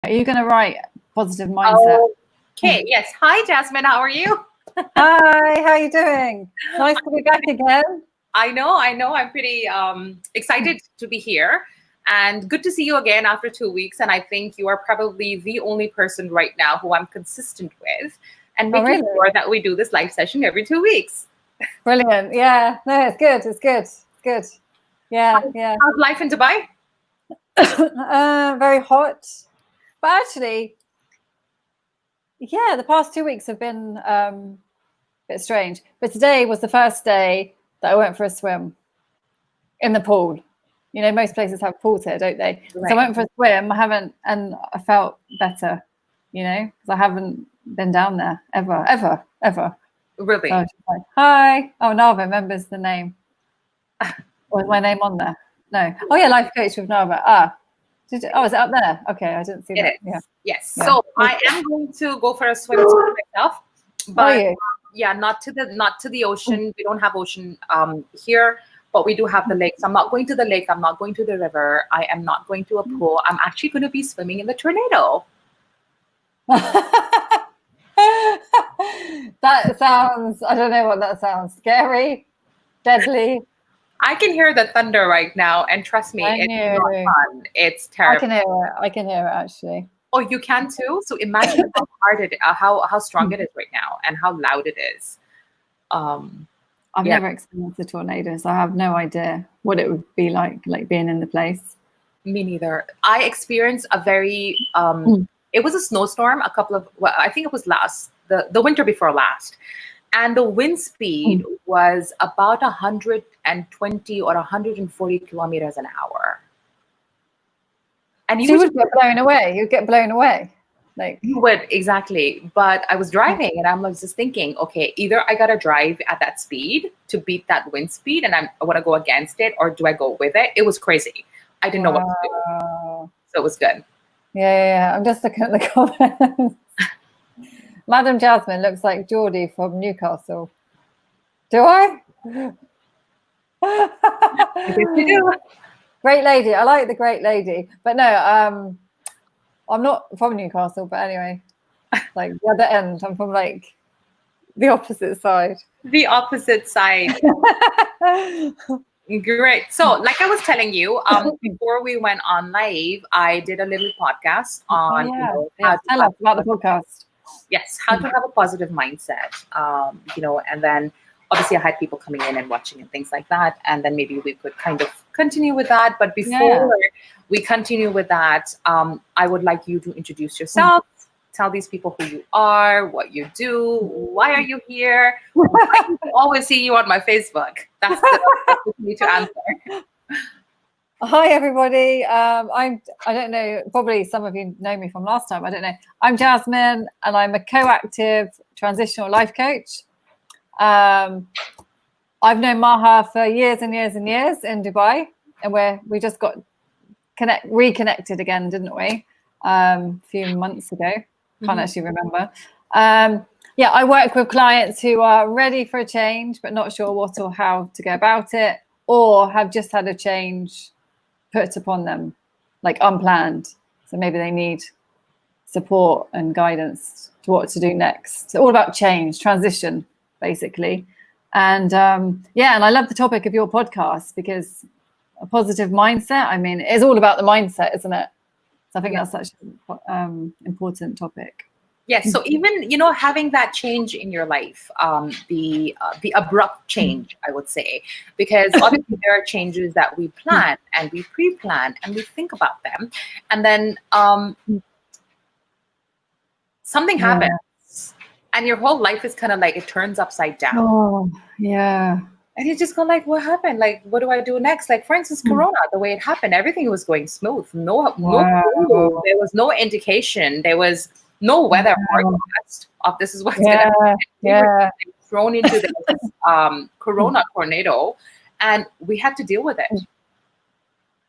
Are you going to write positive mindset? Okay, yes. Hi, Jasmine. How are you? Hi, how are you doing? Nice to be back again. I know. I'm pretty excited to be here. And good to see you again after 2 weeks. And I think you are probably the only person right now who I'm consistent with and making sure that we do this live session every 2 weeks. Brilliant. Yeah. No, it's good. It's good. It's good. Yeah. How's life in Dubai? Very hot. But actually, yeah, the past 2 weeks have been a bit strange. But today was the first day that I went for a swim in the pool. You know, most places have pools here, don't they? Right. So I went for a swim. And I felt better, you know, because I haven't been down there ever. Really? So I was just like, hi. Oh, Nava remembers the name. Was my name on there? No. Oh, yeah, LifeCoach with Nava. Is it up there? Okay, I didn't see that. Yeah. Yes. Yeah. So I am going to go for a swim myself, but yeah, not to the ocean. We don't have ocean here, but we do have the lake. So I'm not going to the lake. I'm not going to the river. I am not going to a pool. I'm actually going to be swimming in the tornado. That sounds, I don't know what that sounds. Scary, deadly. I can hear the thunder right now, and trust me, it's not fun. It's terrible. I can hear it actually. Oh, you can too? So imagine how hard how strong it is right now and how loud it is. I've never experienced a tornado, so I have no idea what it would be like being in the place. Me neither. I experienced a very it was a snowstorm I think it was the winter before last. And the wind speed was about 120 or 140 kilometers an hour. And you would get blown away. You'd get blown away. Like you would, exactly. But I was driving and I'm just thinking, okay, either I gotta drive at that speed to beat that wind speed and I want to go against it, or do I go with it? It was crazy. I didn't know what to do. So it was good. Yeah. I'm just looking at the comments. Madam Jasmine looks like Geordie from Newcastle. Do I? I guess you do. Great lady. I like the great lady. But no, I'm not from Newcastle, but anyway, like the other end. I'm from like the opposite side. The opposite side. Great. So like I was telling you, before we went on live, I did a little podcast on tell us about the podcast. Yes, how to have a positive mindset, and then obviously I had people coming in and watching and things like that. And then maybe we could kind of continue with that. But before we continue with that, I would like you to introduce yourself, tell these people who you are, what you do, why are you here? I always see you on my Facebook. That's the question you need to answer. Hi, everybody. I don't know, probably some of you know me from last time. I don't know. I'm Jasmine, and I'm a co-active transitional life coach. I've known Maha for years and years and years in Dubai, and we just got reconnected again, didn't we? A few months ago. Can't actually remember. I work with clients who are ready for a change, but not sure what or how to go about it, or have just had a change put upon them, like unplanned. So maybe they need support and guidance to what to do next. It's all about change, transition, basically. And and I love the topic of your podcast, because a positive mindset, I mean, it's all about the mindset, isn't it? So I think that's such an important topic. Yes. So even, having that change in your life, the abrupt change, I would say, because obviously there are changes that we plan and we pre-plan and we think about them. And then something happens and your whole life is kind of like, it turns upside down. Oh, yeah. And you just go like, what happened? Like, what do I do next? Like, for instance, Corona, the way it happened, everything was going smooth. No clue. There was no indication. There was no weather forecast of this is what's going to happen. We were thrown into this Corona tornado, and we had to deal with it.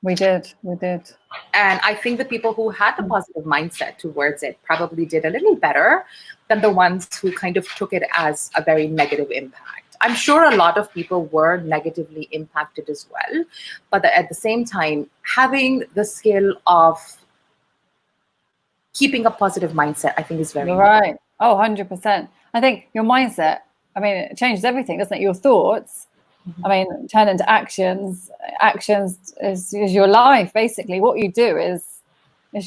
We did. And I think the people who had the positive mindset towards it probably did a little better than the ones who kind of took it as a very negative impact. I'm sure a lot of people were negatively impacted as well, but at the same time, having the skill of keeping a positive mindset, I think, is very You're right. Oh, 100%. I think your mindset, I mean, it changes everything, doesn't it? Your thoughts, I mean, turn into actions. Actions is your life, basically. What you do is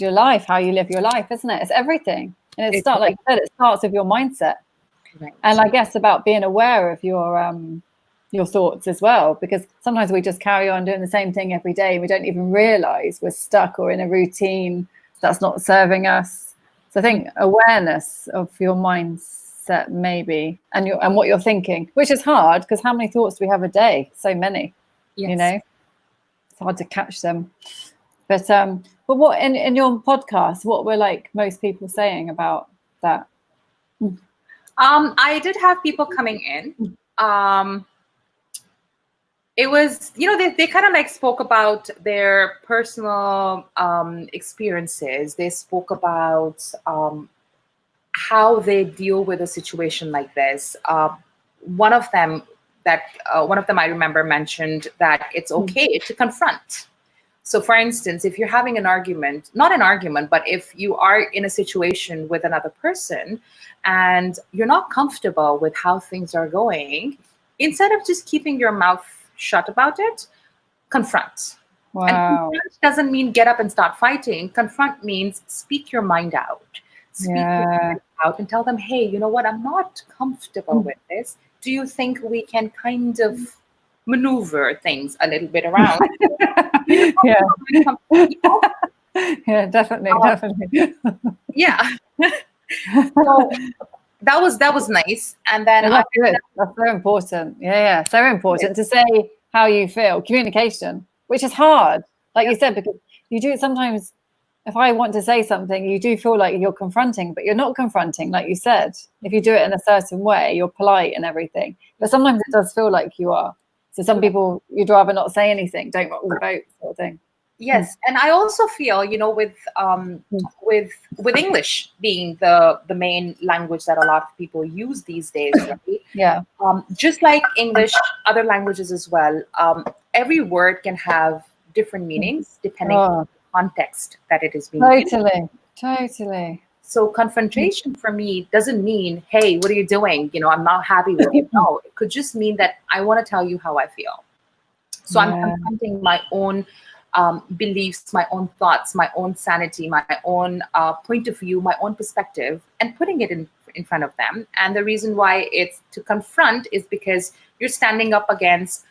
your life, how you live your life, isn't it? It's everything. And It's like you said, it starts with your mindset. Right. And I guess about being aware of your thoughts as well, because sometimes we just carry on doing the same thing every day. We don't even realize we're stuck or in a routine that's not serving us. So I think awareness of your mindset, maybe, and what you're thinking, which is hard because how many thoughts do we have a day? So many, Yes. it's hard to catch them. But what in your podcast, what were like most people saying about that? I did have people coming in. It was, they kind of like spoke about their personal experiences. They spoke about how they deal with a situation like this. One of them I remember mentioned that it's okay to confront. So for instance, if you're having an argument, not an argument, but if you are in a situation with another person and you're not comfortable with how things are going, instead of just keeping your mouth shut about it, confront. Wow. And confront doesn't mean get up and start fighting. Confront means speak your mind out. Speak your mind out and tell them, hey, you know what? I'm not comfortable with this. Do you think we can kind of maneuver things a little bit around? Yeah, definitely. Yeah. So that was nice. And then that's good. That's so important. Yeah, so important to say how you feel. Communication, which is hard, like you said, because you do sometimes. If I want to say something, you do feel like you're confronting, but you're not confronting, like you said. If you do it in a certain way, you're polite and everything. But sometimes it does feel like you are. So some people, you'd rather not say anything, don't rock the boat, sort of thing. Yes, and I also feel, with English being the main language that a lot of people use these days, right? Yeah. Just like English, other languages as well. Every word can have different meanings depending on the context that it is being used. Totally. So confrontation for me doesn't mean, hey, what are you doing? I'm not happy with you. No, it could just mean that I want to tell you how I feel. So I'm confronting my own beliefs, my own thoughts, my own sanity, my own point of view, my own perspective, and putting it in front of them. And the reason why it's to confront is because you're standing up against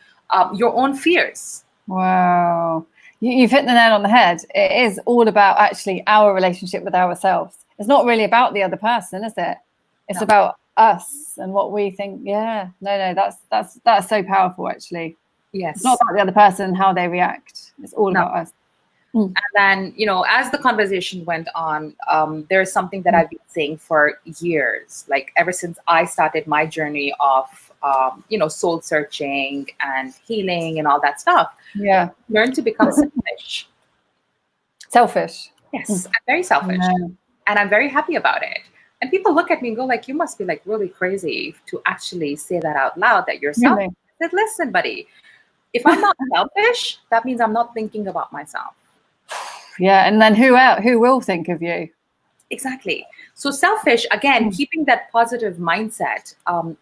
your own fears. Wow. You've hit the nail on the head. It is all about actually our relationship with ourselves. It's not really about the other person, is it? It's about us and what we think. Yeah, no, that's so powerful, actually. Yes. It's not about the other person and how they react. It's all about us. And then, as the conversation went on, there's something that I've been saying for years, like ever since I started my journey of, soul searching and healing and all that stuff. Yeah. Learn to become selfish. Selfish. Yes, I'm very selfish. And I'm very happy about it. And people look at me and go like, you must be like really crazy to actually say that out loud, that you're selfish. I said, listen, buddy, if I'm not selfish, that means I'm not thinking about myself. Yeah, and then who else? Who will think of you? Exactly. So selfish, again, keeping that positive mindset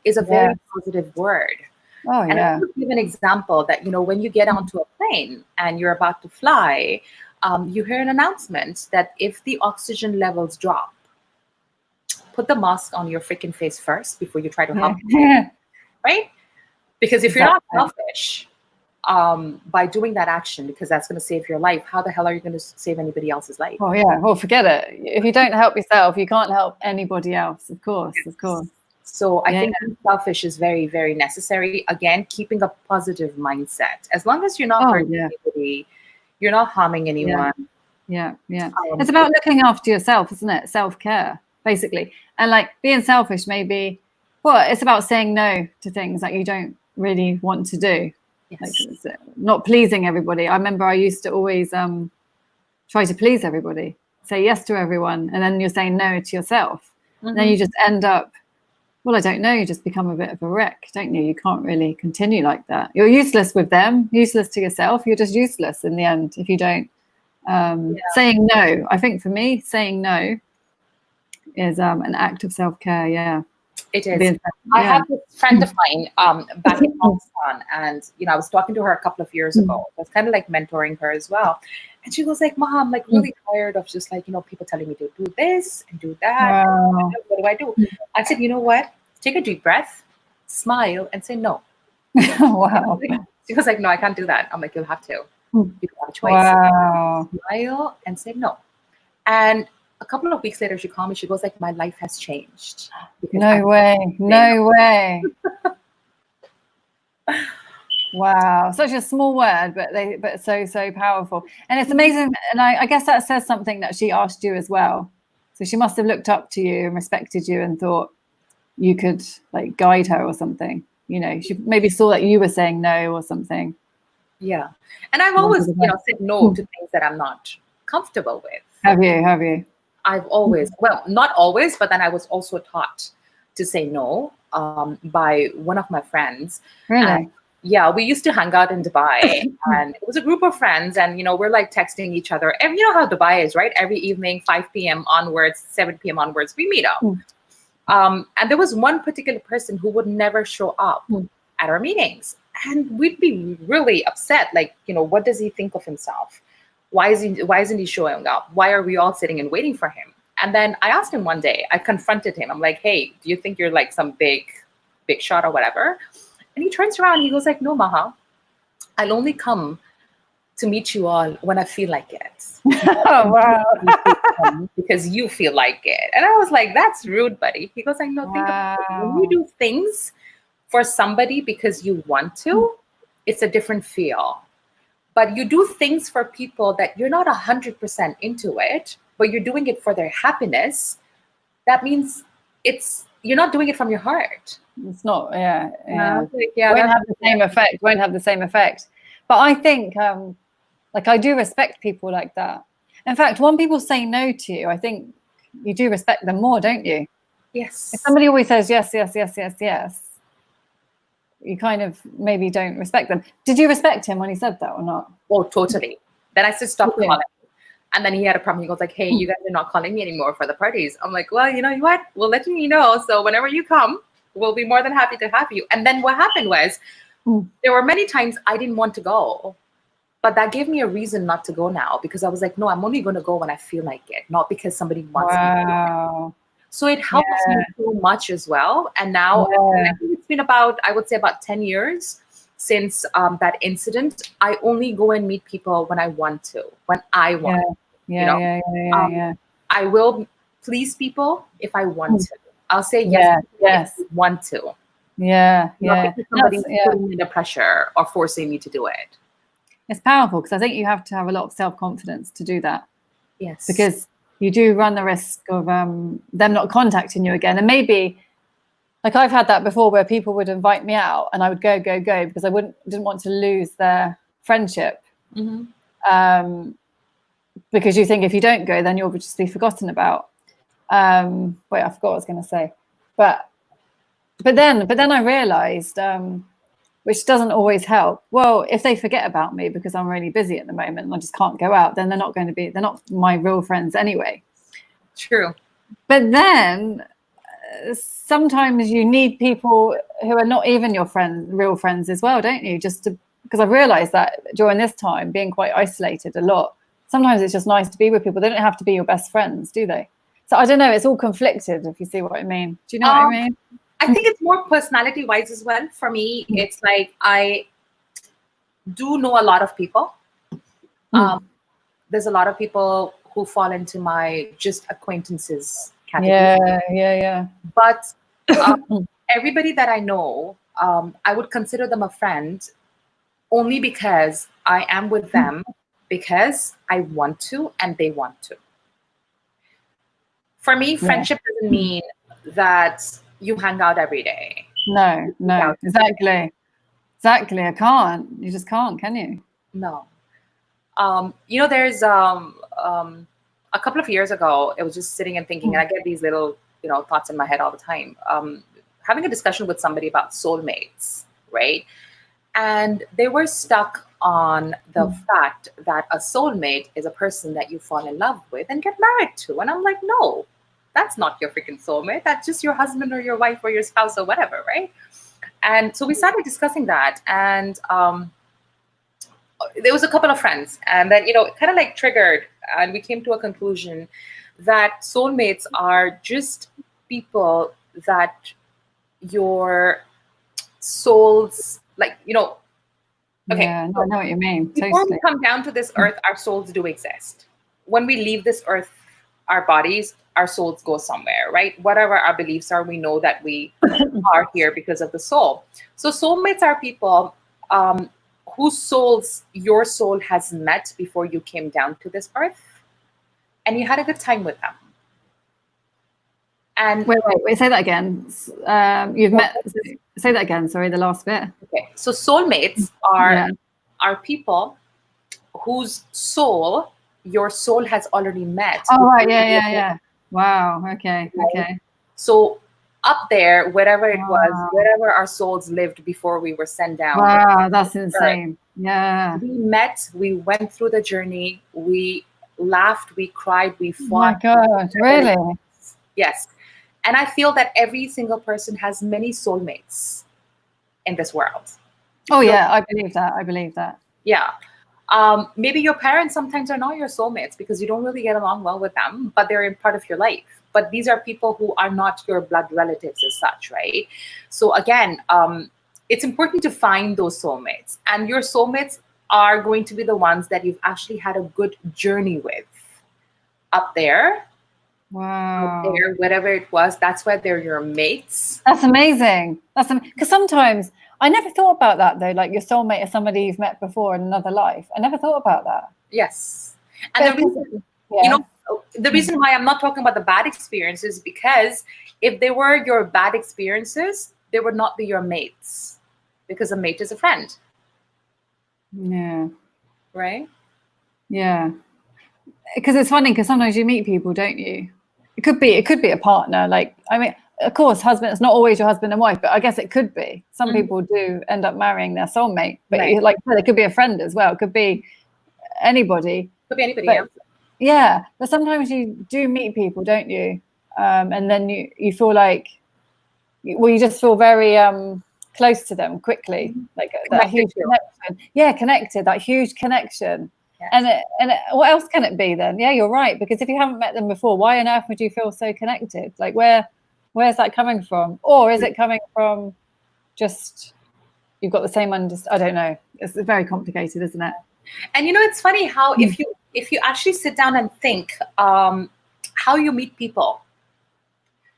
is a very positive word. Oh, and yeah. I'll give an example that, when you get onto a plane and you're about to fly, you hear an announcement that if the oxygen levels drop, put the mask on your freaking face first before you try to help. Right? Because if you're not selfish, by doing that action, because that's going to save your life, how the hell are you going to save anybody else's life? Oh yeah, well, forget it. If you don't help yourself, you can't help anybody else. Of course. So I think being selfish is very, very necessary. Again, keeping a positive mindset. As long as you're not hurting anybody, you're not harming anyone. Yeah. It's about looking after yourself, isn't it? Self-care, basically. And like being selfish, maybe, it's about saying no to things that you don't really want to do. Yes. Like not pleasing everybody. I remember I used to always try to please everybody, say yes to everyone, and then you're saying no to yourself. And then you just end up, I don't know, you just become a bit of a wreck, don't you? You can't really continue like that. You're useless with them, useless to yourself. You're just useless in the end if you don't. Saying no, I think for me, saying no is an act of self-care. Yeah. It is. Being- I yeah. have this friend of mine back in Pakistan, and I was talking to her a couple of years ago. I was kind of like mentoring her as well, and she was like, "Mom, I'm like really tired of just like people telling me to do this and do that. Wow. What do I do?" I said, "You know what? Take a deep breath, smile, and say no." Wow. She was like, "No, I can't do that." I'm like, "You'll have to. You have a choice. Wow. Smile and say no." And a couple of weeks later, she called me. She goes like, "My life has changed." No way. No way. Wow, such a small word, but so powerful, and it's amazing. And I guess that says something that she asked you as well. So she must have looked up to you and respected you and thought you could like guide her or something. She maybe saw that you were saying no or something. Yeah, and I've always said no to things that I'm not comfortable with. Have you? I've always, well, not always, but then I was also taught to say no by one of my friends. Really? Yeah, we used to hang out in Dubai, and it was a group of friends, and we're like texting each other. And you know how Dubai is, right? Every evening, 5 p.m. onwards, 7 p.m. onwards, we meet up. And there was one particular person who would never show up at our meetings, and we'd be really upset. Like, what does he think of himself? Why isn't he showing up? Why are we all sitting and waiting for him? And then I asked him one day. I confronted him. I'm like, "Hey, do you think you're like some big shot or whatever?" And he turns around, he goes like, "No, Maha, I'll only come to meet you all when I feel like it." Oh, wow. Because you feel like it. And I was like, "That's rude, buddy." He goes like, "No, think about it. When you do things for somebody because you want to, it's a different feel. But you do things for people that you're not 100% into it, but you're doing it for their happiness. That means you're not doing it from your heart." It's not, yeah. Won't have the same effect. Won't have the same effect. But I think, like, I do respect people like that. In fact, when people say no to you, I think you do respect them more, don't you? Yes. If somebody always says yes, yes, yes, yes, yes, you kind of maybe don't respect them. Did you respect him when he said that or not? Oh, totally. Then I said, "Stop calling." And then he had a problem. He goes like, "Hey, you guys are not calling me anymore for the parties." I'm like, "Well, you know what? We'll let you know. So whenever you come, we'll be more than happy to have you." And then what happened was there were many times I didn't want to go, but that gave me a reason not to go now, because I was like, "No, I'm only going to go when I feel like it, not because somebody wants me to do it." So it helps me so much as well. And now I think it's been about 10 years since that incident. I only go and meet people when I want to, when I want. I will please people if I want to. I'll say yes if I want to. Not because somebody's putting me under pressure or forcing me to do it. It's powerful, because I think you have to have a lot of self-confidence to do that. Yes. Because you do run the risk of them not contacting you again. And maybe, like, I've had that before, where people would invite me out and I would go because I didn't want to lose their friendship. Because you think if you don't go, then you'll just be forgotten about. Wait, I forgot what I was going to say. But then I realized, which doesn't always help. Well, if they forget about me because I'm really busy at the moment and I just can't go out, then they're not my real friends anyway. True. But then sometimes you need people who are not even your real friends as well, don't you? Because I've realized that during this time, being quite isolated a lot, sometimes it's just nice to be with people. They don't have to be your best friends, do they? So I don't know, it's all conflicted, if you see what I mean. Do you know what I mean? I think it's more personality-wise as well. For me, it's like I do know a lot of people. There's a lot of people who fall into my just acquaintances category. Yeah. But everybody that I know, I would consider them a friend only because I am with them because I want to and they want to. For me, friendship doesn't mean that you hang out every day. No, exactly. I can't. You just can't, can you? No. There's a couple of years ago, I was just sitting and thinking, and I get these little, thoughts in my head all the time. Having a discussion with somebody about soulmates, right? And they were stuck on the fact that a soulmate is a person that you fall in love with and get married to. And I'm like, no, That's not your freaking soulmate. That's just your husband or your wife or your spouse or whatever, right? And so we started discussing that, and there was a couple of friends, and then it kind of like triggered, and we came to a conclusion that soulmates are just people that your souls, like, okay. Yeah, no, I know what you mean. Before Totally. we come down to this earth, our souls do exist. When we leave this earth, our bodies, our souls go somewhere, right? Whatever our beliefs are, we know that we are here because of the soul. So soulmates are people whose souls your soul has met before you came down to this earth, and you had a good time with them. And wait, say that again. You've met. Say that again. Sorry, the last bit. Okay, so soulmates are people whose soul your soul has already met. Oh, right. Yeah. Wow. Okay. Okay. So up there, wherever it was, wherever our souls lived before we were sent down. Wow, that's insane. Yeah. We met, we went through the journey, we laughed, we cried, we fought. Oh my God, really? Yes. And I feel that every single person has many soulmates in this world. Oh, yeah, I believe that. Yeah. Maybe your parents sometimes are not your soulmates because you don't really get along well with them, but they're a part of your life. But these are people who are not your blood relatives as such, right? So again, it's important to find those soulmates. And your soulmates are going to be the ones that you've actually had a good journey with. Up there. Wow. Up there, whatever it was, that's why they're your mates. That's amazing. Because sometimes I never thought about that though. Like your soulmate is somebody you've met before in another life. I never thought about that. Yes. And the reason why I'm not talking about the bad experiences, because if they were your bad experiences, they would not be your mates, because a mate is a friend. Yeah. Right? Yeah. Because it's funny, because sometimes you meet people, don't you? It could be a partner. Like, I mean, of course, husband, it's not always your husband and wife, but I guess it could be. Some people do end up marrying their soulmate, but like you said, it could be a friend as well. It could be anybody. Could be anybody. Yeah, but sometimes you do meet people, don't you? And then you feel like, well, you just feel very close to them quickly, like that huge connection. Yeah, connected, that huge connection. Yes. And what else can it be then? Yeah, you're right. Because if you haven't met them before, why on earth would you feel so connected? Like where's that coming from? Or is it coming from just you've got the same I don't know. It's very complicated, isn't it? And it's funny how if you actually sit down and think how you meet people,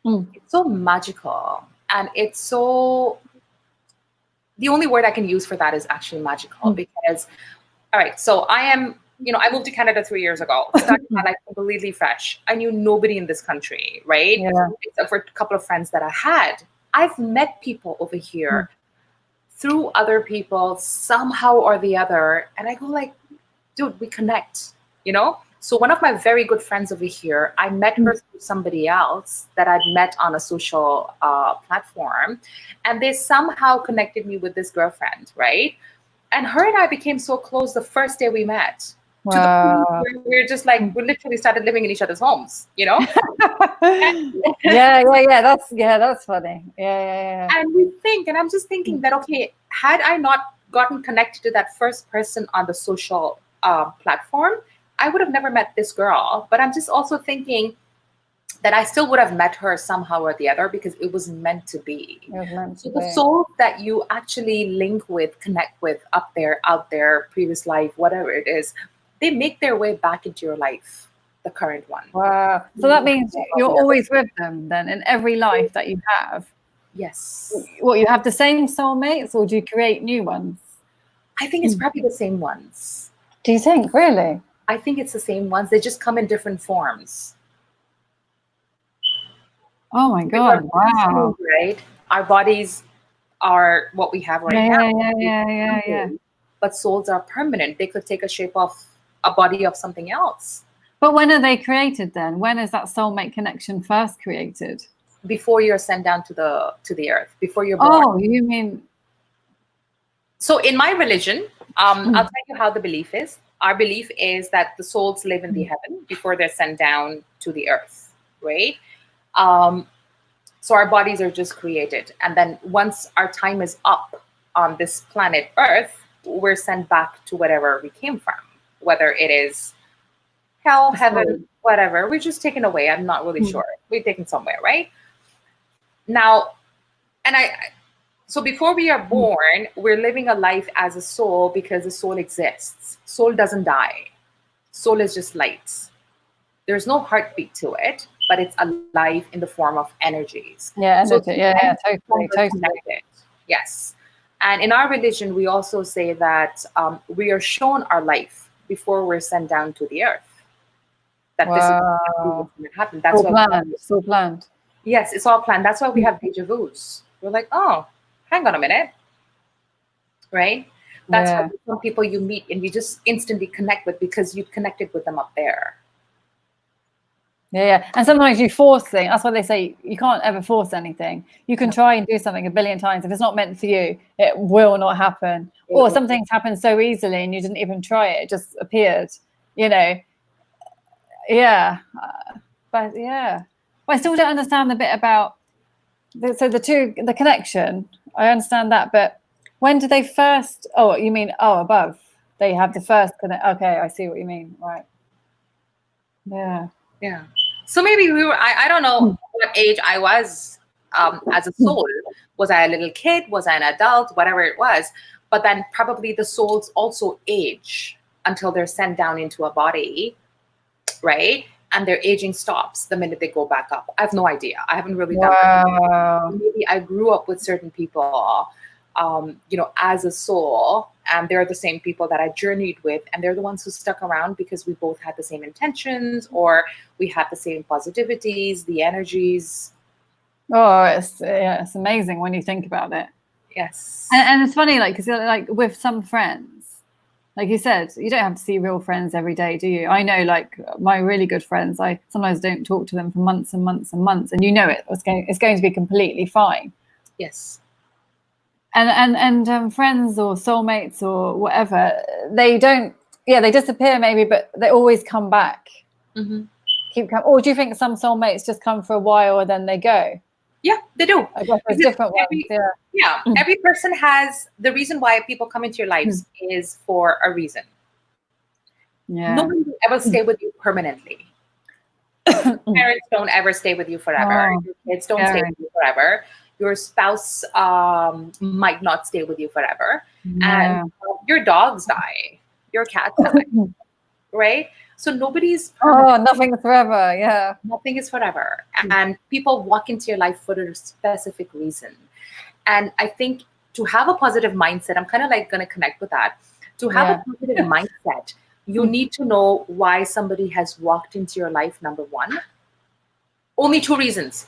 it's so magical, and it's so. The only word I can use for that is actually magical, because. All right, so I moved to Canada 3 years ago. Started my life completely fresh. I knew nobody in this country, right? Yeah. Except for a couple of friends that I had. I've met people over here through other people somehow or the other, and I go like, dude, we connect, So one of my very good friends over here, I met her through somebody else that I'd met on a social platform, and they somehow connected me with this girlfriend, right? And her and I became so close the first day we met. Wow. To the point where we're just like, we literally started living in each other's homes, Yeah. That's funny. Yeah. And we think, and I'm just thinking that, okay, had I not gotten connected to that first person on the social platform, I would have never met this girl. But I'm just also thinking that I still would have met her somehow or the other, because it was meant to be. So the soul that you actually link with, connect with up there, out there, previous life, whatever it is, they make their way back into your life, the current one. Wow. So that means you're always with them then in every life that you have? Yes. What, you have the same soulmates, or do you create new ones? I think it's probably the same ones. Do you think? Really? I think it's the same ones. They just come in different forms. Oh my God! Wow! Right, our bodies are what we have right now. Yeah. But souls are permanent. They could take a shape of a body of something else. But when are they created then? When is that soulmate connection first created? Before you're sent down to the earth. Before you're born. Oh, you mean? So in my religion, I'll tell you how the belief is. Our belief is that the souls live in the heaven before they're sent down to the earth, right? So our bodies are just created. And then once our time is up on this planet Earth, we're sent back to whatever we came from, whether it is hell, heaven, whatever. We're just taken away. I'm not really sure. We're taken somewhere, right? Now, and so before we are born, we're living a life as a soul because the soul exists. Soul doesn't die. Soul is just light. There's no heartbeat to it, but it's alive in the form of energies. Yeah, So totally. Yes. And in our religion, we also say that we are shown our life before we're sent down to the earth. That this is going to happen. That's all planned. It's all planned. Yes, it's all planned. That's why we have deja vus. We're like, oh, hang on a minute. Right? That's why some people you meet and you just instantly connect with because you connected with them up there. Yeah. And sometimes you force things. That's why they say you can't ever force anything. You can try and do something a billion times. If it's not meant for you, it will not happen. Or some things happen so easily and you didn't even try it. It just appeared, you know. Yeah. But yeah. But I still don't understand the bit about the connection. I understand that. But when did they first? Oh, you mean, above. They have the first connect. Okay, I see what you mean. Right. Yeah. Yeah. So maybe we were, I don't know what age I was as a soul. Was I a little kid? Was I an adult? Whatever it was. But then probably the souls also age until they're sent down into a body, right? And their aging stops the minute they go back up. I have no idea. I haven't really done that. Maybe I grew up with certain people, as a soul, and they're the same people that I journeyed with, and they're the ones who stuck around because we both had the same intentions, or we had the same positivities, the energies. Oh, it's amazing when you think about it. Yes. And it's funny, because with some friends, like you said, you don't have to see real friends every day, do you? I know, my really good friends, I sometimes don't talk to them for months and months and months, and it's going to be completely fine. Yes. And friends or soulmates or whatever, they disappear maybe, but they always come back. Mm-hmm. Keep coming. Or do you think some soulmates just come for a while and then they go? Yeah, they do. I guess there's different ones. Yeah. Every person has the reason why people come into your lives is for a reason. Yeah. Nobody will ever stay with you permanently. Parents don't ever stay with you forever. Your kids don't stay with you forever. Your spouse might not stay with you forever. Yeah. And your dogs die. Your cats die. Right? So nobody's permanent. Nothing is forever. Yeah. Nothing is forever. And people walk into your life for a specific reason. And I think to have a positive mindset, I'm kind of going to connect with that. To have a positive mindset, you need to know why somebody has walked into your life, number one. Only two reasons.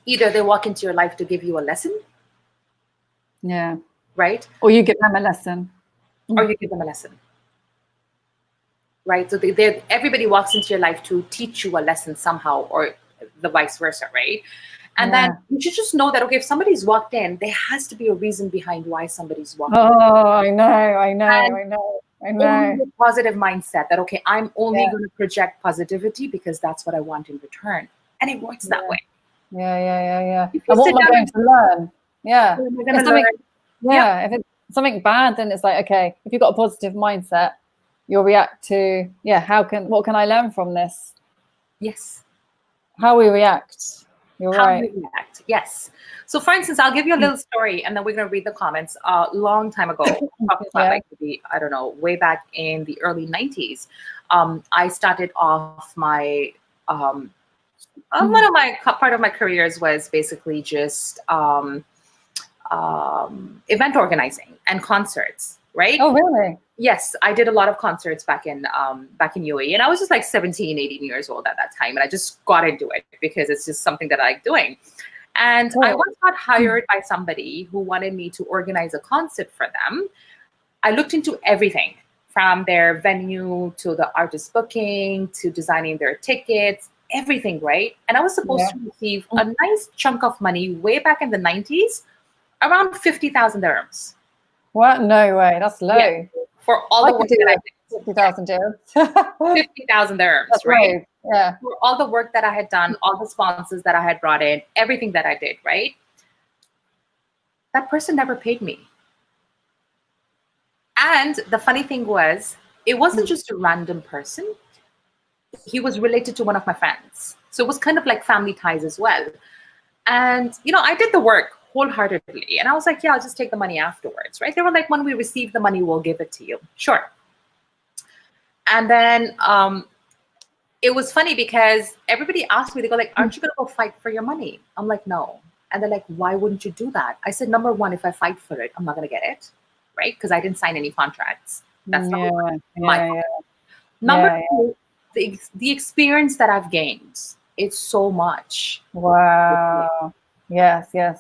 Either they walk into your life to give you a lesson. Yeah. Right? Or you give them a lesson. Or you give them a lesson. Right? So everybody walks into your life to teach you a lesson somehow, or the vice versa, right? And then you should just know that, okay, if somebody's walked in, there has to be a reason behind why somebody's walked in. Oh, I know. Only the positive mindset that, okay, I'm only going to project positivity because that's what I want in return. And it works that way. Yeah. And what am I going to learn? Yeah. If it's something bad, then it's like, okay, if you've got a positive mindset, you'll react to, what can I learn from this? Yes. How we react. You're How right. we react. Yes. So for instance, I'll give you a little story and then we're going to read the comments. A long time ago, talking about way back in the early 90s, I started off my, part of my careers was basically just event organizing and concerts, right? Oh, really? Yes, I did a lot of concerts back in UAE, and I was just like 17, 18 years old at that time, and I just got into it because it's just something that I like doing. And I once got hired by somebody who wanted me to organize a concert for them. I looked into everything from their venue to the artist booking to designing their tickets, everything, right? And I was supposed to receive a nice chunk of money way back in the 90s, around 50,000 dirhams. What? No way. That's low. Yeah. For all the work that I did. 50,000 dirhams. 50,000 dirhams, That's right? right. Yeah. For all the work that I had done, all the sponsors that I had brought in, everything that I did, right? That person never paid me. And the funny thing was, it wasn't just a random person. He was related to one of my friends. So it was kind of like family ties as well. And, I did the work wholeheartedly. And I was like, yeah, I'll just take the money afterwards, right? They were like, when we receive the money, we'll give it to you. Sure. And then it was funny because everybody asked me, they go like, aren't you going to go fight for your money? I'm like, no. And they're like, why wouldn't you do that? I said, number one, if I fight for it, I'm not going to get it, right? Because I didn't sign any contracts. That's number one. Number two, the experience that I've gained, it's so much. Wow. Yes. I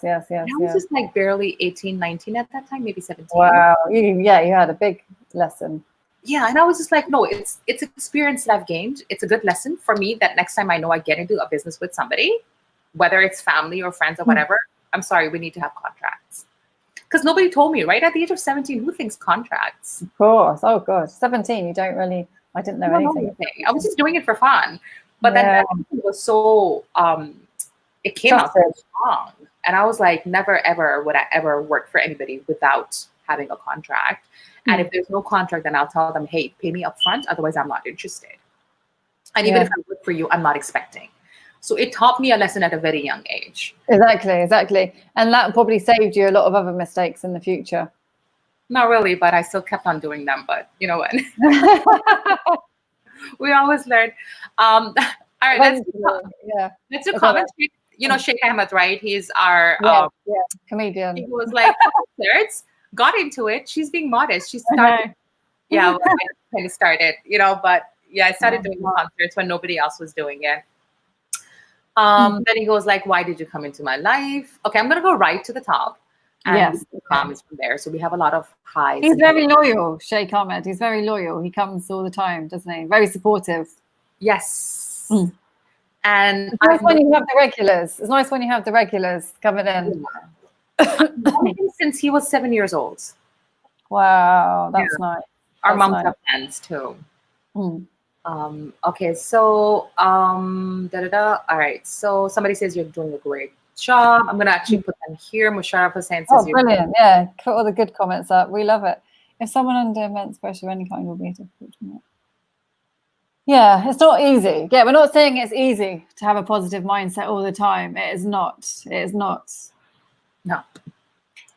was just like barely 18, 19 at that time, maybe 17. Wow. You had a big lesson. Yeah, and I was just like, no, it's experience that I've gained. It's a good lesson for me that next time I know I get into a business with somebody, whether it's family or friends or whatever, I'm sorry, we need to have contracts. Because nobody told me, right? At the age of 17, who thinks contracts? Of course. Oh, God. 17, you don't really... I didn't know anything. I was just doing it for fun. But then that was so, it came out so strong. And I was like, never, ever would I ever work for anybody without having a contract. And if there's no contract, then I'll tell them, hey, pay me up front. Otherwise, I'm not interested. And even if I work for you, I'm not expecting. So it taught me a lesson at a very young age. Exactly. And that probably saved you a lot of other mistakes in the future. Not really, but I still kept on doing them. But you know what? We always learn. All right, let's do comments. Sheikh Ahmed, right? He's our comedian. He was like concerts, got into it. She's being modest. She started. I kind of started, but I started doing concerts when nobody else was doing it. Then he goes like, why did you come into my life? Okay, I'm gonna go right to the top. And comments from there. So we have a lot of highs. He's very loyal, Sheikh Ahmed. He's very loyal. He comes all the time, doesn't he? Very supportive. Yes. And it's nice when you have the regulars. It's nice when you have the regulars coming in. I've known him since he was 7 years old. Wow, that's nice. Our moms have plans too. Okay, so all right. So somebody says you're doing a great job. I'm going to actually put them here. Musharraf Hussain says, brilliant. Yeah, put all the good comments up. We love it. If someone under immense pressure of any kind will be difficult to make. Yeah, it's not easy. Yeah, we're not saying it's easy to have a positive mindset all the time. It is not. It is not. No.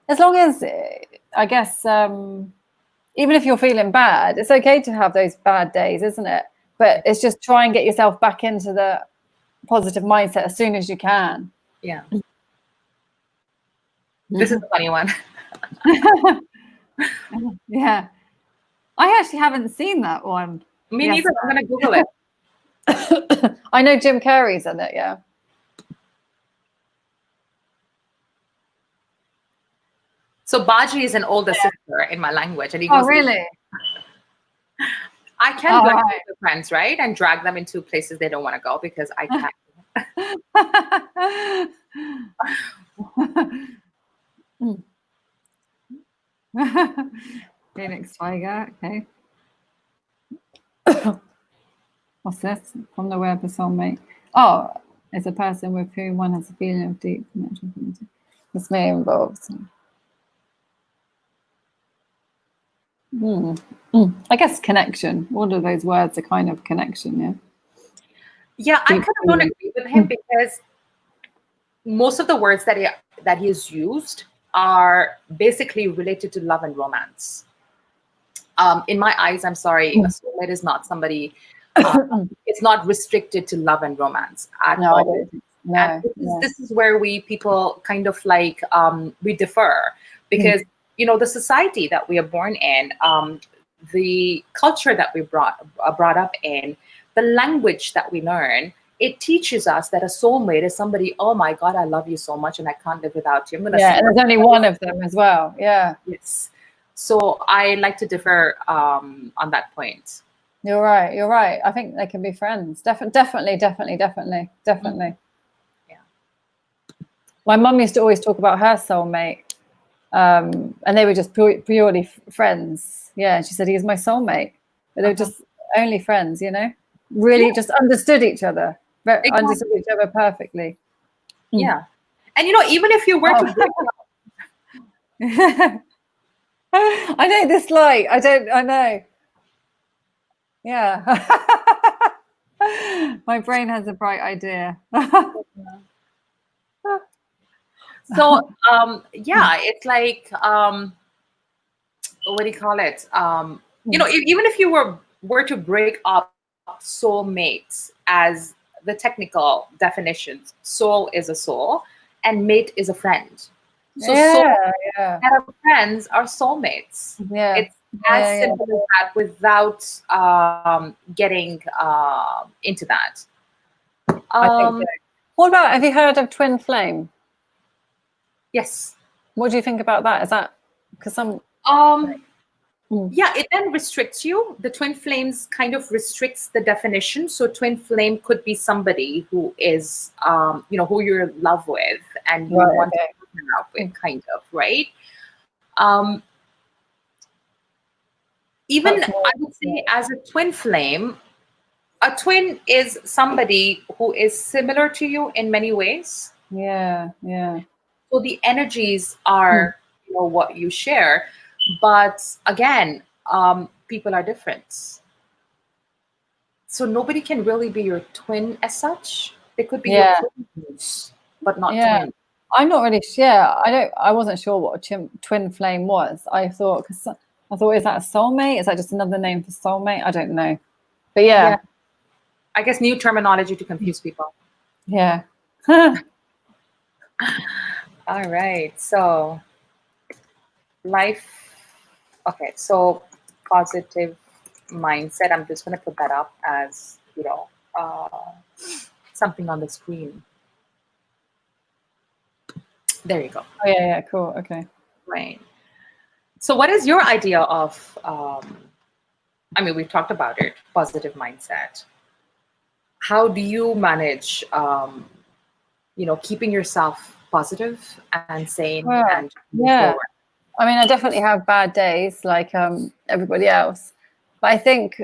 As long as, I guess, even if you're feeling bad, it's okay to have those bad days, isn't it? But it's just try and get yourself back into the positive mindset as soon as you can. Yeah. This is a funny one. Yeah. I actually haven't seen that one. Me neither. I'm going to Google it. I know Jim Carrey's in it, yeah. So Baji is an older sister in my language. And he goes, really? I can go with friends, right? And drag them into places they don't want to go because I can't. Phoenix Tiger, okay. What's this? From the web, a soulmate. Oh, it's a person with whom one has a feeling of deep connection. This may involve some. I guess connection. All of those words are kind of connection, yeah. Yeah, I kind of don't agree with him because most of the words that he has used are basically related to love and romance. In my eyes, I'm sorry, a soulmate is not somebody. It's not restricted to love and romance at all. This is where people kind of like we differ because the society that we are born in, the culture that we brought up in, the language that we learn, it teaches us that a soulmate is somebody, oh my God, I love you so much and I can't live without you. And there's only one of them as well. Yeah. Yes. So I like to differ on that point. You're right. I think they can be friends. Definitely. Yeah. My mum used to always talk about her soulmate. And they were just purely friends. Yeah, she said, he's my soulmate. but they were just only friends, you know, really just understood each other, understood each other perfectly. Yeah. And, you know, even if you were to break up, I know this light. I know. Yeah. My brain has a bright idea. so yeah, it's like what do you call it? You know, even if you were to break up soulmates as the technical definitions, soul is a soul and mate is a friend. So soul and our friends are soulmates. Yeah. It's as simple as that without getting into that. I think so. What about, have you heard of twin flame? Yes. What do you think about that? Is that because some yeah, it then restricts you. The twin flames kind of restricts the definition. So twin flame could be somebody who is you know, who you're in love with and you want to partner out with, kind of, right? Even I would say as a twin flame, a twin is somebody who is similar to you in many ways. Yeah. So the energies are, you know, what you share, but again, people are different. So nobody can really be your twin as such. They could be your twins, but not twins. I'm not really sure. I wasn't sure what a twin flame was. I thought, is that a soulmate? Is that just another name for soulmate? I don't know. But yeah. I guess new terminology to confuse people. Yeah. All right. So okay, so positive mindset. I'm just going to put that up as, you know, something on the screen. There you go. Oh, yeah, cool. Okay. Right. So what is your idea of, I mean, we've talked about it, positive mindset. How do you manage, you know, keeping yourself positive and sane and move forward? I mean, I definitely have bad days like everybody else. But I think,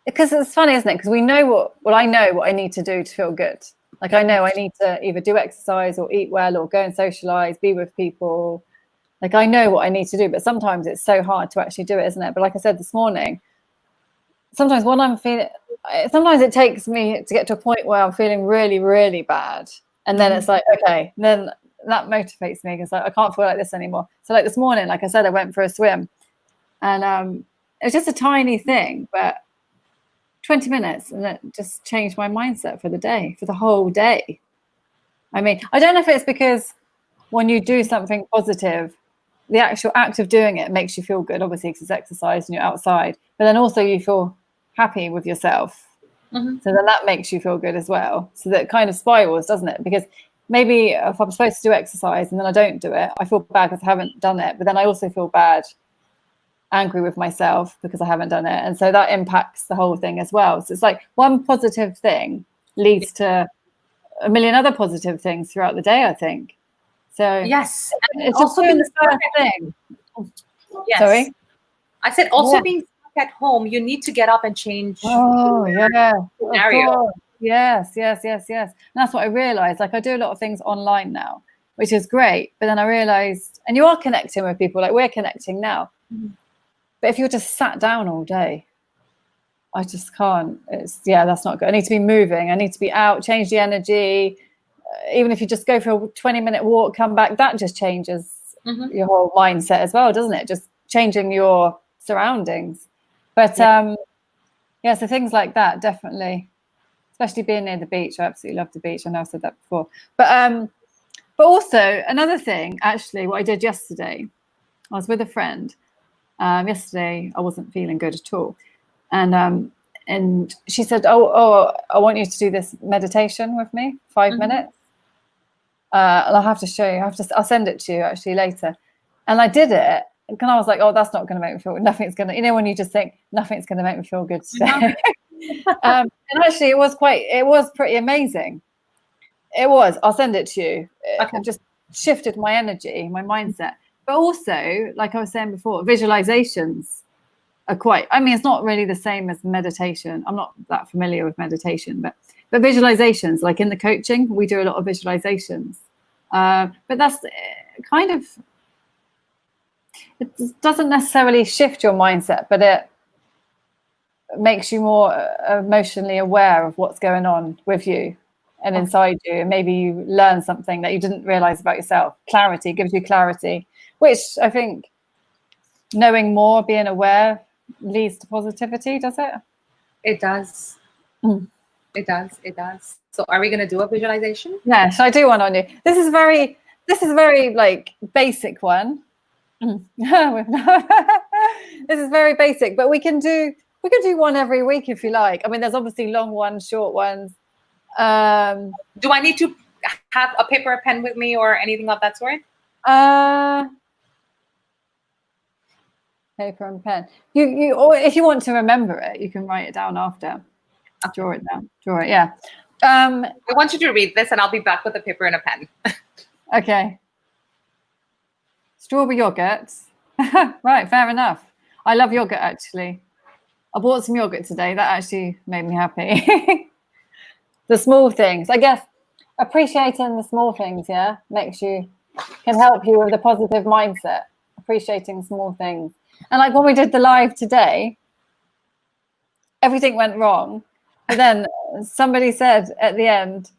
because it's funny, isn't it? Because we know I know what I need to do to feel good. Like I know I need to either do exercise or eat well or go and socialize, be with people. Like I know what I need to do, but sometimes it's so hard to actually do it, isn't it? But like I said this morning, sometimes when I'm feeling, sometimes it takes me to get to a point where I'm feeling really, really bad. And then it's like, okay, then that motivates me because I can't feel like this anymore. So like this morning, like I said, I went for a swim and it was just a tiny thing, but 20 minutes and it just changed my mindset for the day, for the whole day. I mean, I don't know if it's because when you do something positive, the actual act of doing it makes you feel good, obviously, because it's exercise and you're outside, but then also you feel happy with yourself. So then that makes you feel good as well. So that kind of spirals, doesn't it? Because maybe if I'm supposed to do exercise and then I don't do it, I feel bad because I haven't done it. But then I also feel bad, angry with myself because I haven't done it. And so that impacts the whole thing as well. So it's like one positive thing leads to a million other positive things throughout the day, I think. So yes, and it's also just doing being the first thing. Yes. Sorry? I said also being stuck at home, you need to get up and change. Oh, yeah. Scenario. Yes. And that's what I realized. Like I do a lot of things online now, which is great. But then I realized, and you are connecting with people, like we're connecting now. But if you're just sat down all day, I just can't. That's not good. I need to be moving. I need to be out, change the energy. Even if you just go for a 20-minute walk, come back, that just changes your whole mindset as well, doesn't it? Just changing your surroundings. But so things like that, definitely, especially being near the beach. I absolutely love the beach. I know I've said that before. But also another thing, actually, what I did yesterday, I was with a friend. Yesterday, I wasn't feeling good at all. And she said, oh, I want you to do this meditation with me, 5 minutes. And I'll have to show you. I'll send it to you actually later. And I did it. And I was like, oh, that's not going to make me feel, nothing's going to, you know, when you just think nothing's going to make me feel good today. And actually it was pretty amazing. It was, I'll send it to you. It just shifted my energy, my mindset. But also, like I was saying before, visualizations I mean, it's not really the same as meditation. I'm not that familiar with meditation, but visualizations, like in the coaching, we do a lot of visualizations. But that's kind of, it doesn't necessarily shift your mindset, but it makes you more emotionally aware of what's going on with you and inside you. And maybe you learn something that you didn't realize about yourself. Clarity, gives you clarity, which I think knowing more, being aware, leads to positivity, does it? It does. It does. So are we going to do a visualization? Yeah, should I do one on you? This is very like basic one. This is very basic, but we can do one every week if you like. I mean, there's obviously long ones, short ones. Do I need to have a paper, a pen with me, or anything of that sort? Paper and pen. You or if you want to remember it, you can write it down after. Draw it down. Draw it. Yeah. I want you to read this, and I'll be back with a paper and a pen. Okay. Strawberry yogurt. Right, fair enough. I love yogurt, actually. I bought some yogurt today. That actually made me happy. The small things, I guess, appreciating the small things, yeah, can help you with a positive mindset. Appreciating small things. And like when we did the live today, everything went wrong. But then somebody said at the end,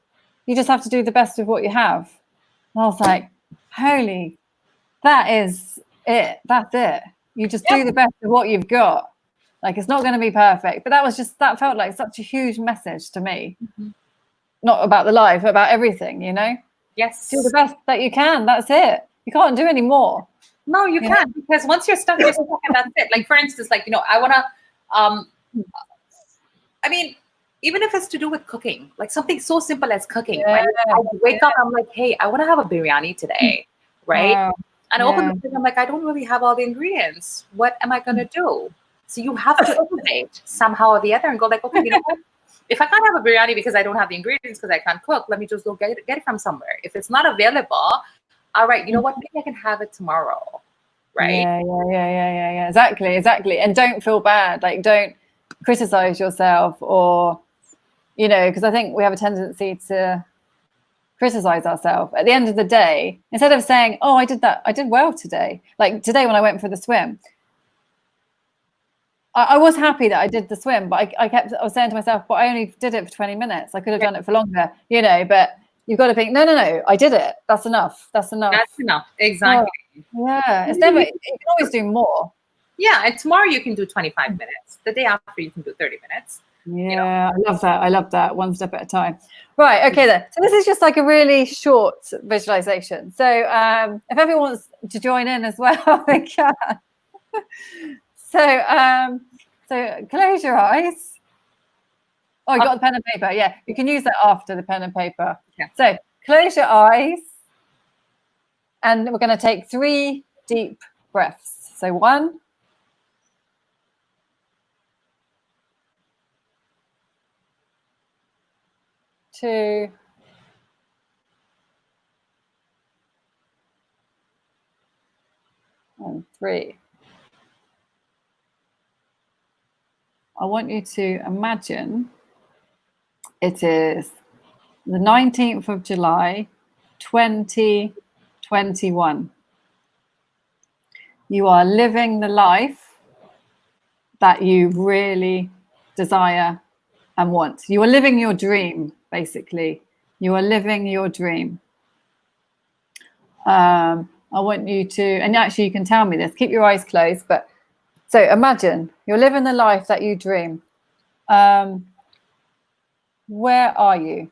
you just have to do the best with what you have. And I was like, holy, that is it. That's it. You just do the best of what you've got. Like, it's not going to be perfect. But that felt like such a huge message to me. Mm-hmm. Not about the life, but about everything, you know? Yes. Do the best that you can. That's it. You can't do any more. No, you can't, because once you're stuck, and that's it. Like, for instance, like, I want to, I mean, even if it's to do with cooking, like something so simple as cooking, right? I wake up, I'm like, hey, I want to have a biryani today, right? Wow. And I open the fridge, I'm like, I don't really have all the ingredients. What am I going to do? So you have to innovate somehow or the other and go like, okay, you know what? If I can't have a biryani because I don't have the ingredients because I can't cook, let me just go get it from somewhere. If it's not available, all right, you know what? Maybe I can have it tomorrow, right? Yeah. Exactly. And don't feel bad. Like, don't criticize yourself, or, because I think we have a tendency to criticize ourselves. At the end of the day, instead of saying, oh, I did well today. Like today when I went for the swim, I was happy that I did the swim, but I was saying to myself, but I only did it for 20 minutes. I could have done it for longer, but you've got to think, no, I did it. That's enough. That's enough. Exactly. Oh, yeah. You can always do more. Yeah. And tomorrow you can do 25 minutes. The day after you can do 30 minutes. Yeah. I love that. One step at a time. Right. Okay then. So this is just like a really short visualization. So if everyone wants to join in as well, they can. So close your eyes. Oh, you got the pen and paper. Yeah, you can use that after the pen and paper. Yeah. So close your eyes, and we're going to take 3 deep breaths. So 1, 2, and 3. I want you to imagine it is the 19th of July, 2021. You are living the life that you really desire and want. You are living your dream, basically. You are living your dream. I want you to, and actually you can tell me this, keep your eyes closed, but so imagine you're living the life that you dream. Where are you?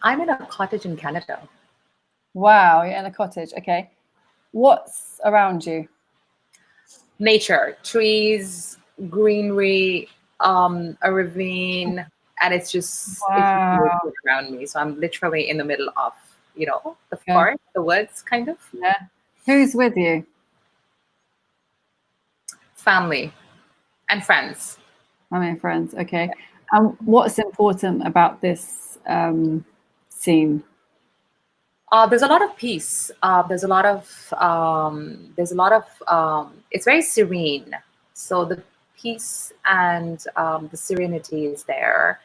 I'm in a cottage in Canada. Wow, you're in a cottage. Okay. What's around you? Nature, trees, greenery, a ravine, and it's just it's around me. So I'm literally in the middle of, the forest, the woods, kind of. Yeah. Who's with you? Family and friends. Friends. Okay. And what's important about this scene? There's a lot of peace. It's very serene. So the peace and the serenity is there.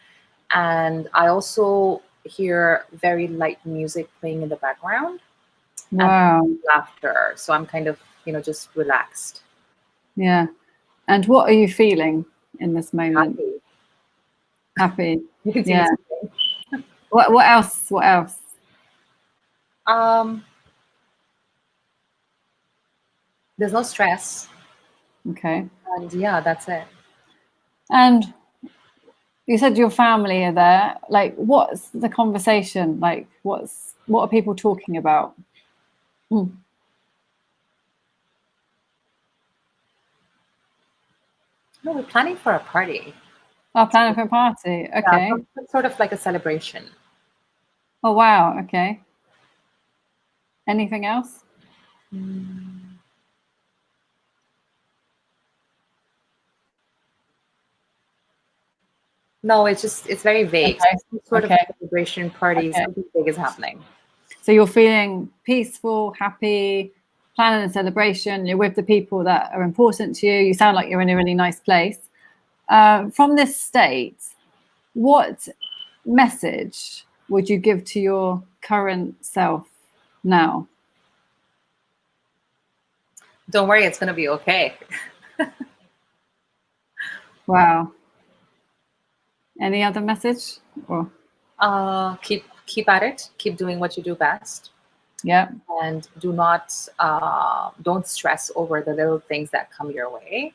And I also hear very light music playing in the background and Wow. laughter. So I'm kind of, just relaxed. Yeah. And what are you feeling in this moment? Happy. You can see Yeah. me smiling. What else? What else? There's no stress. Okay. And yeah, that's it. And you said your family are there. Like, what's the conversation? Like, what are people talking about? No, we're planning for a party. Oh, planning for a party. Okay. Yeah, some sort of like a celebration. Oh, wow. Okay. Anything else? No, it's very vague. Okay. Some sort Okay. of celebration party, Okay. something big is happening. So you're feeling peaceful, happy, planning a celebration. You're with the people that are important to you. You sound like you're in a really nice place. From this state, what message would you give to your current self now? Don't worry, it's gonna be okay. Wow. Any other message? Or Keep at it. Keep doing what you do best, yeah. and don't stress over the little things that come your way.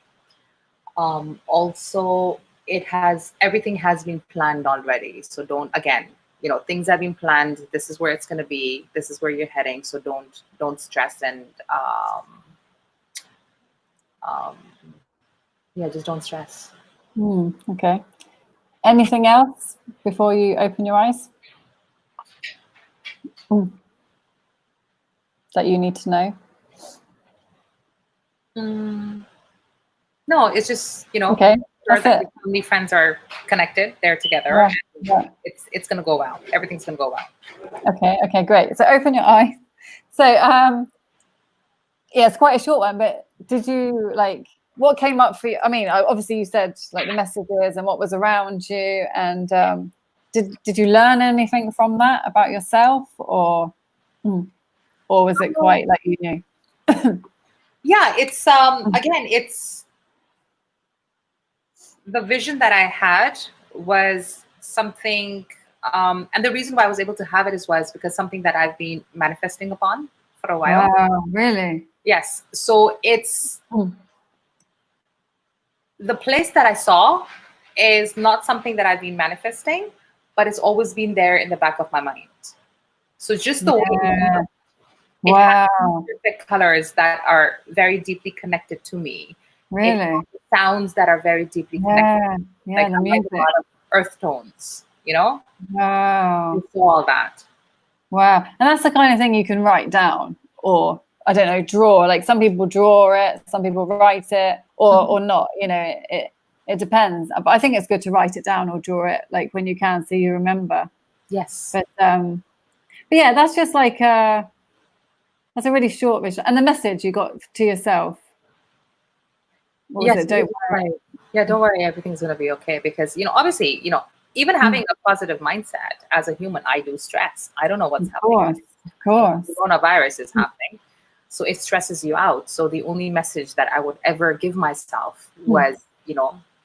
Also, everything has been planned already. So don't, again, things have been planned. This is where it's going to be. This is where you're heading. So don't stress and yeah, just don't stress. Okay. Anything else before you open your eyes that you need to know? No, it's just, Okay. sure that your family, friends are connected. They're together. Yeah. And it's going to go well. Everything's going to go well. Okay, great. So open your eye. So yeah, it's quite a short one, but did you what came up for you? I mean, obviously you said like the messages and what was around you, and did you learn anything from that about yourself, or was it quite like you knew? Yeah, it's again, it's the vision that I had was something, and the reason why I was able to have it was because something that I've been manifesting upon for a while. Wow, really? Yes. So it's the place that I saw is not something that I've been manifesting, but it's always been there in the back of my mind. So just the way it has perfect colors that are very deeply connected to me. Really? It has sounds that are very deeply connected. Yeah, the music. Like a lot of earth tones, Wow. You saw all that. Wow. And that's the kind of thing you can write down, or I don't know, draw. Like some people draw it, some people write it, or not. It depends. But I think it's good to write it down or draw it, like when you can, so you remember. Yes. But yeah, that's just like that's a really short vision. And the message you got to yourself. What was it? Don't worry. Yeah, don't worry. Everything's gonna be okay. Because obviously, even having a positive mindset as a human, I do stress. I don't know what's happening. Of course. Coronavirus is happening, so it stresses you out. So the only message that I would ever give myself was,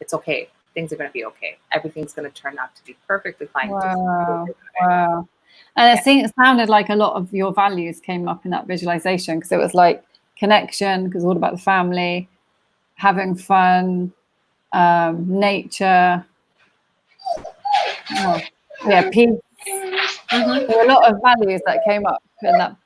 it's okay. Things are going to be okay. Everything's going to turn out to be perfectly fine. Wow. And it sounded like a lot of your values came up in that visualization, because it was like connection, because it's all about the family, having fun, nature, peace. There were a lot of values that came up in that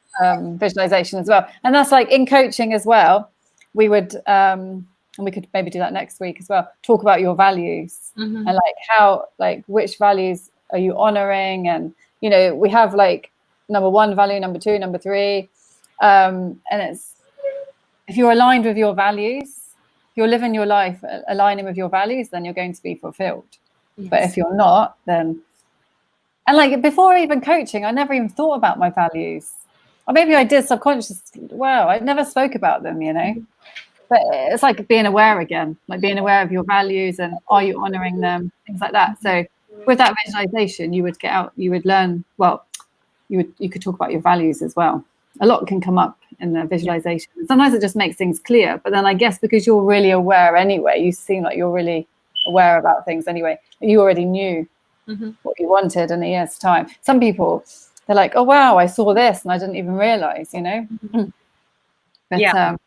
visualization as well. And that's like in coaching as well. We would, and we could maybe do that next week as well, talk about your values and like how, like which values are you honoring? And, we have like number 1 value, number 2, number 3. And it's, if you're aligned with your values, if you're living your life aligning with your values, then you're going to be fulfilled. Yes. But if you're not, then And like before even coaching, I never even thought about my values. Or maybe I did subconsciously. Well, I never spoke about them, you know. But it's like being aware again, like being aware of your values and are you honoring them, things like that. So with that visualization, you would get out, you would learn, well, you could talk about your values as well. A lot can come up in the visualization. Sometimes it just makes things clear, but then I guess because you're really aware anyway, you seem like you're really aware about things anyway. You already knew what you wanted in a year's time. Some people, they're like, oh wow, I saw this and I didn't even realize, you know. But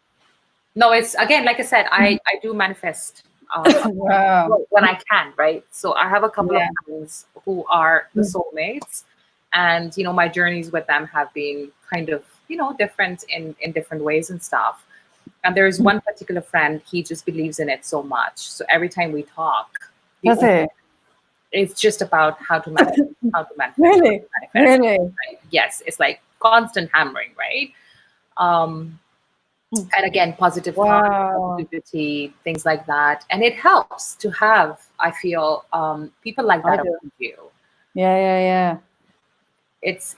no, it's again, like I said, I do manifest wow. when I can, right? So I have a couple of friends who are the soulmates, and my journeys with them have been kind of different in different ways and stuff. And there's one particular friend, he just believes in it so much. So every time we talk, it's just about how to manifest, Really? Really? Right? Yes, it's like constant hammering, right? And again, positive thoughts, positivity, things like that. And it helps to have, I feel, people like that around you. Yeah. It's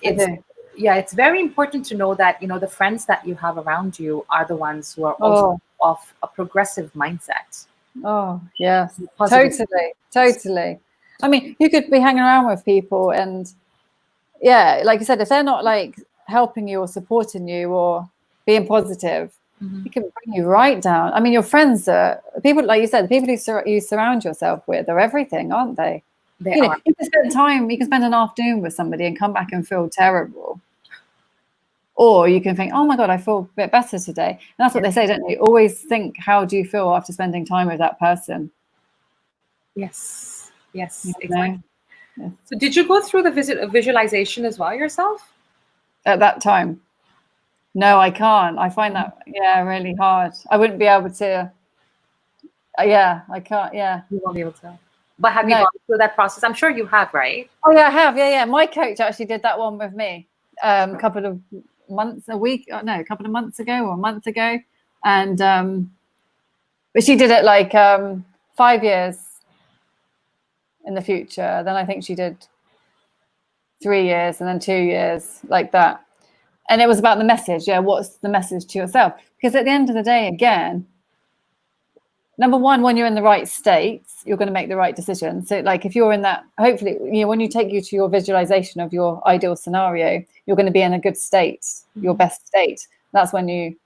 very important to know that, the friends that you have around you are the ones who are also of a progressive mindset. Oh, yes. Totally. I mean, you could be hanging around with people and like you said, if they're not like helping you or supporting you or being positive, it can bring you right down. I mean, your friends are people, like you said, the people you surround yourself with are everything, aren't they? They are. You can spend an afternoon with somebody and come back and feel terrible. Or you can think, oh my God, I feel a bit better today. And that's what they say, don't they? Always think, how do you feel after spending time with that person? Yes, exactly. Yes. So did you go through the visualization as well yourself? At that time? No, I can't. I find that, really hard. I wouldn't be able to. I can't. Yeah. You won't be able to. But have you gone through that process? I'm sure you have, right? Oh, yeah, I have. Yeah. My coach actually did that one with me a couple of months ago or a month ago. And, but she did it like 5 years in the future. Then I think she did 3 years and then 2 years, like that. And it was about the message. Yeah, what's the message to yourself? Because at the end of the day, again, number one, when you're in the right state, you're going to make the right decision. So like if you're in that, hopefully, when you take you to your visualization of your ideal scenario, you're going to be in a good state, your best state. That's when you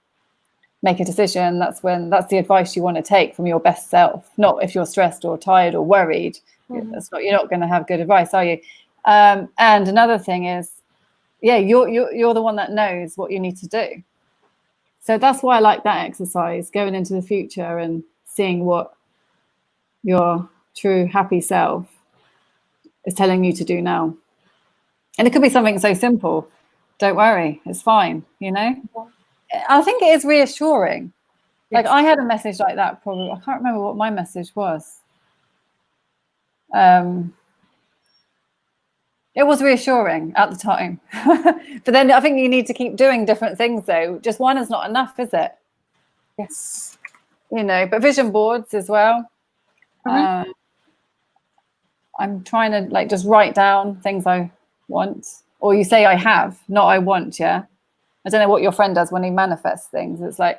make a decision. That's the advice you want to take from your best self, not if you're stressed or tired or worried. You're not going to have good advice, are you? And another thing is, you're the one that knows what you need to do. So that's why I like that exercise, going into the future and seeing what your true happy self is telling you to do now. And it could be something so simple. Don't worry, it's fine, I think it is reassuring. Like I had a message like that probably. I can't remember what my message was. It was reassuring at the time. But then I think you need to keep doing different things though. Just one is not enough, is it? Yes. But vision boards as well. I'm trying to like just write down things I want. Or you say I have, not I want, yeah? I don't know what your friend does when he manifests things. It's like,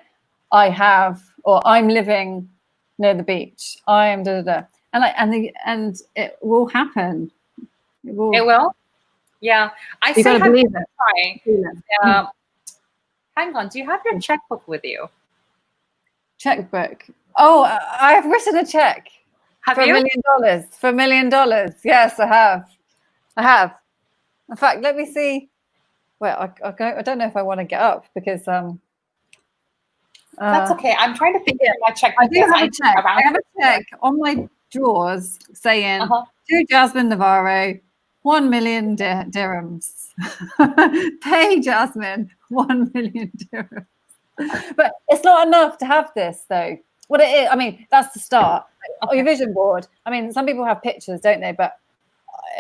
I have, or I'm living near the beach. I am da-da-da. And it will happen. It will. Yeah. I you say believe it. Hang on. Do you have your checkbook with you? Checkbook. Oh, I have written a check. Have you? $1 million. For $1 million. Yes, I have. In fact, let me see. Well, I don't know if I want to get up because that's okay. I'm trying to think of my checkbook. I do have a check. I have a check on my drawers saying to Jasmine Navarro, 1 million dirhams. Pay Jasmine 1 million dirhams. But it's not enough to have this though. What it is, I mean, that's the start. Your vision board. I mean, some people have pictures, don't they? But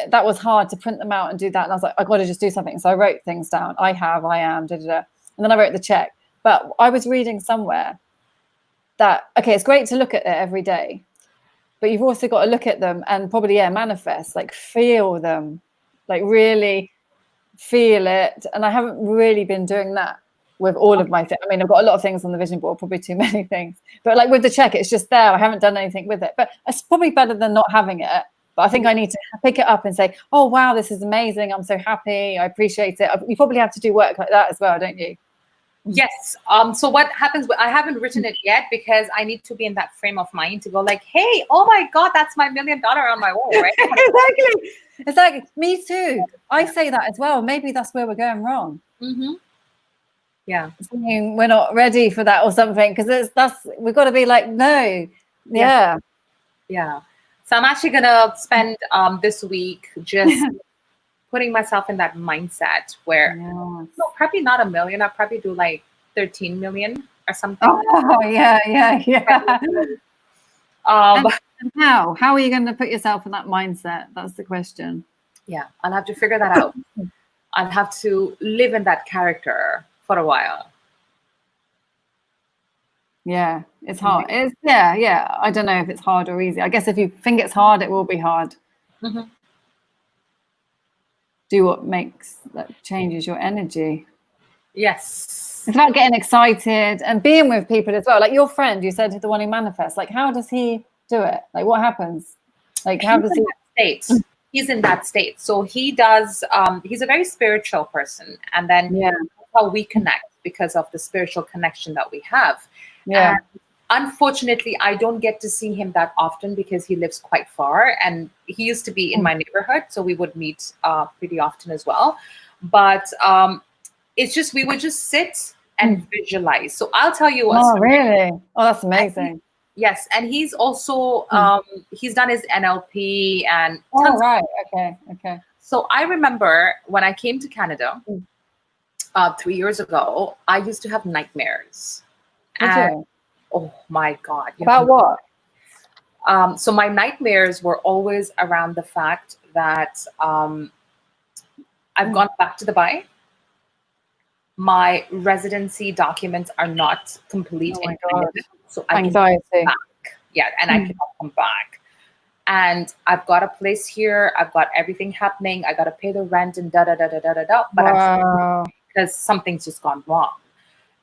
that was hard to print them out and do that. And I was like, I got to just do something. So I wrote things down. I am, da-da-da. And then I wrote the check. But I was reading somewhere that, okay, it's great to look at it every day, but you've also got to look at them and probably, manifest, like feel them. like really feel it. And I haven't really been doing that with all of my things. I mean, I've got a lot of things on the vision board, probably too many things, but like with the check, it's just there. I haven't done anything with it, but it's probably better than not having it. But I think I need to pick it up and say, oh, wow, this is amazing. I'm so happy. I appreciate it. You probably have to do work like that as well, don't you? Yes. So what happens, I haven't written it yet because I need to be in that frame of mind to go like, hey, oh my God, that's my $1 million on my wall, right? Exactly. It's like, me too. I say that as well. Maybe that's where we're going wrong. Mm-hmm. Yeah. We're not ready for that or something, because we've got to be like, no. Yeah. Yeah. So I'm actually going to spend this week just putting myself in that mindset where, no, probably not $1 million. I'll probably do like 13 million or something. Oh, yeah. And how are you going to put yourself in that mindset? That's the question. Yeah, I'll have to figure that out. I'll have to live in that character for a while. Yeah, it's hard. It's yeah. I don't know if it's hard or easy. I guess if you think it's hard, it will be hard. Mm-hmm. Do what changes your energy. Yes. It's about getting excited and being with people as well. Like your friend, you said, the one who manifests. Like, how does he do it? Like, what happens? Like, how does he? He's in that state. So he does. He's a very spiritual person, and then that's how we connect because of the spiritual connection that we have. Yeah. And unfortunately, I don't get to see him that often because he lives quite far, and he used to be in my neighborhood, so we would meet pretty often as well. But it's just we would just sit and visualize. So I'll tell you. Oh, really? Oh, that's amazing. Yes, and he's also he's done his NLP and tons right. Okay. So I remember when I came to Canada 3 years ago, I used to have nightmares. And, oh my God! About what? So my nightmares were always around the fact that I've gone back to Dubai. My residency documents are not complete in Canada, so I can come back. Yeah, and I cannot come back. And I've got a place here. I've got everything happening. I got to pay the rent and da. But I'm because something's just gone wrong.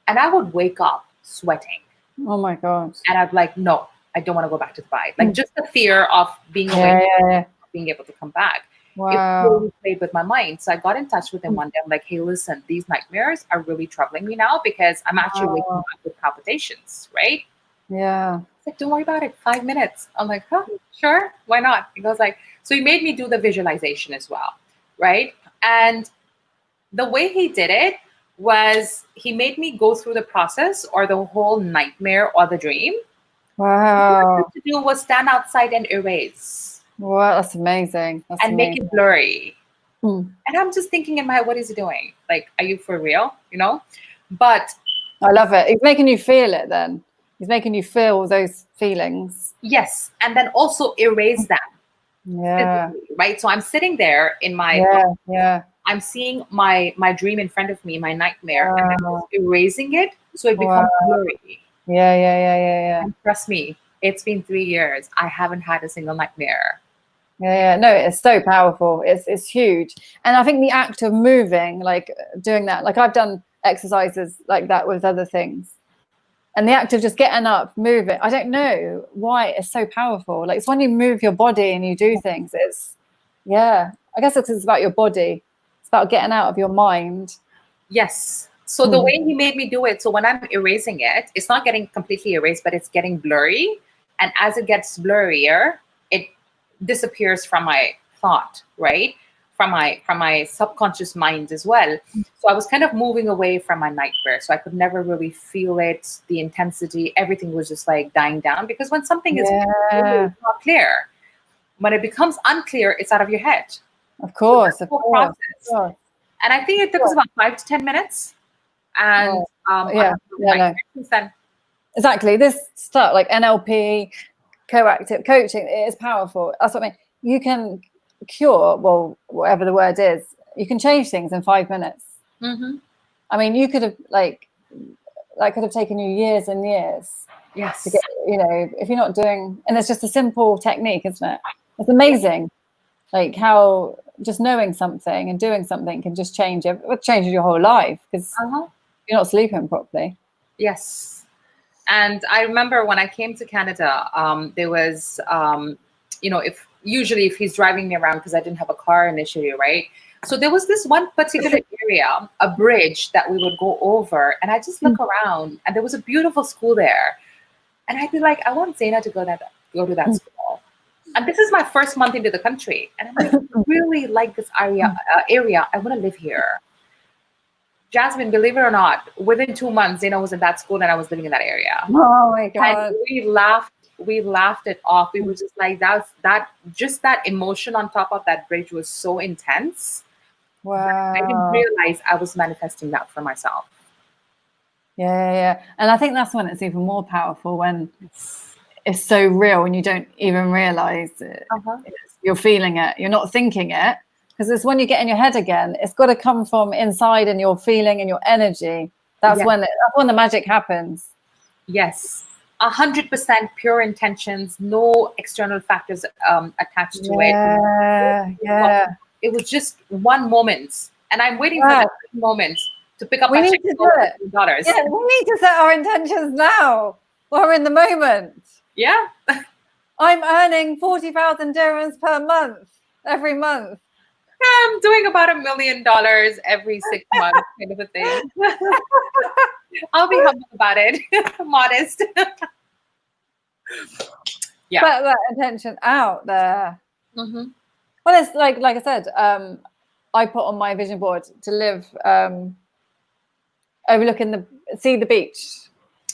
And I would wake up sweating. Oh my God! And I'm like, no, I don't want to go back to Dubai. Like just the fear of being away, not being able to come back. It really played with my mind. So I got in touch with him one day. I'm like, hey, listen, these nightmares are really troubling me now because I'm actually waking up with palpitations, right? Yeah. He's like, don't worry about it. 5 minutes. I'm like, huh, sure, why not? He goes like, so he made me do the visualization as well, right? And the way he did it was he made me go through the process or the whole nightmare or the dream. Wow. What to do was stand outside and erase. Wow, that's amazing. Make it blurry. And I'm just thinking in my head, what is he doing? Like, are you for real? You know? But I love it. He's making you feel it then. He's making you feel those feelings. Yes. And then also erase them. Yeah. Right? So I'm sitting there in my I'm seeing my dream in front of me, my nightmare, and I'm just erasing it so it becomes blurry. Yeah. And trust me, it's been 3 years. I haven't had a single nightmare. Yeah. No, it's so powerful. It's huge. And I think the act of moving, like doing that, like I've done exercises like that with other things. And the act of just getting up, moving, I don't know why it's so powerful. Like it's when you move your body and you do things, I guess it's about your body. It's about getting out of your mind. Yes. So the way he made me do it, so when I'm erasing it, it's not getting completely erased, but it's getting blurry. And as it gets blurrier, it disappears from my thought, right? From my subconscious mind as well. So I was kind of moving away from my nightmare. So I could never really feel it, the intensity, everything was just like dying down. Because when something is really not clear, when it becomes unclear, it's out of your head. Of course, so process. And I think it took us about 5 to 10 minutes. And exactly, this stuff like NLP, coactive coaching, it is powerful. That's what I mean. You can cure, well, whatever the word is, you can change things in 5 minutes. I mean, you could have that could have taken you years and years. Yes. To get, if you're not doing, and it's just a simple technique, isn't it? It's amazing. like how just knowing something and doing something can just change it. It changes your whole life because you're not sleeping properly. Yes. And I remember when I came to Canada, there was, if he's driving me around, because I didn't have a car initially, right? So there was this one particular area, a bridge that we would go over, and I just look around, and there was a beautiful school there, and I'd be like, I want Zaina to go to that school. And this is my first month into the country, and I'm like, I really like this area. I want to live here. Jasmine, believe it or not, within 2 months, Zaina was in that school and I was living in that area. Oh my God. And we laughed it off. We were just like, that emotion on top of that bridge was so intense. Wow. I didn't realize I was manifesting that for myself. Yeah. And I think that's when it's even more powerful, when it's so real and you don't even realize it. You're feeling it. You're not thinking it. Because it's when you get in your head again, it's got to come from inside, and your feeling and your energy. That's when the magic happens. Yes, 100% pure intentions, no external factors attached to it. Yeah. It was just one moment, and I'm waiting for that moment to pick up. We need to do it. Yeah, we need to set our intentions now. We're in the moment. Yeah. I'm earning 40,000 dirhams per month, every month. I'm doing about $1 million every 6 months, kind of a thing. I'll be humble about it, modest. Yeah. But that intention out there. Well, it's like I said, I put on my vision board to live overlooking see the beach.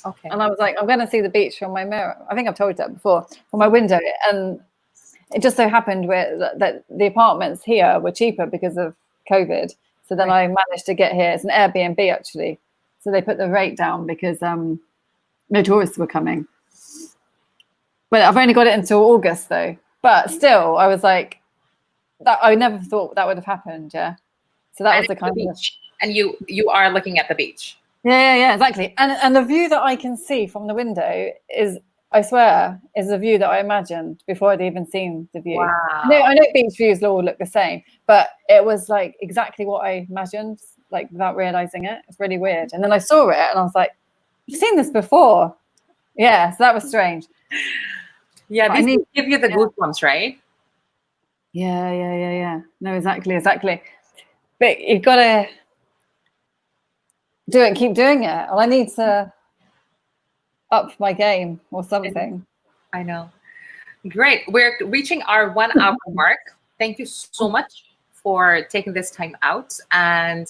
Okay. And I was like, I'm going to see the beach from my mirror. I think I've told you that before, from my window. And it just so happened that the apartments here were cheaper because of COVID. So then I managed to get here. It's an Airbnb, actually. So they put the rate down because no tourists were coming. But I've only got it until August, though. But still, I was like, that I never thought that would have happened. Yeah. So that was the kind of. And you are looking at the beach. Yeah, exactly. And the view that I can see from the window is, I swear, is the view that I imagined before I'd even seen the view. Wow. I know beach views all look the same, but it was like exactly what I imagined, like without realizing it. It's really weird. And then I saw it and I was like, I've seen this before. Yeah, so that was strange. Yeah, these give you the goosebumps, right? Yeah. No, exactly. But you've got to do it, keep doing it. Well, I need to up my game or something. I know. Great. We're reaching our 1 hour mark. Thank you so much for taking this time out. And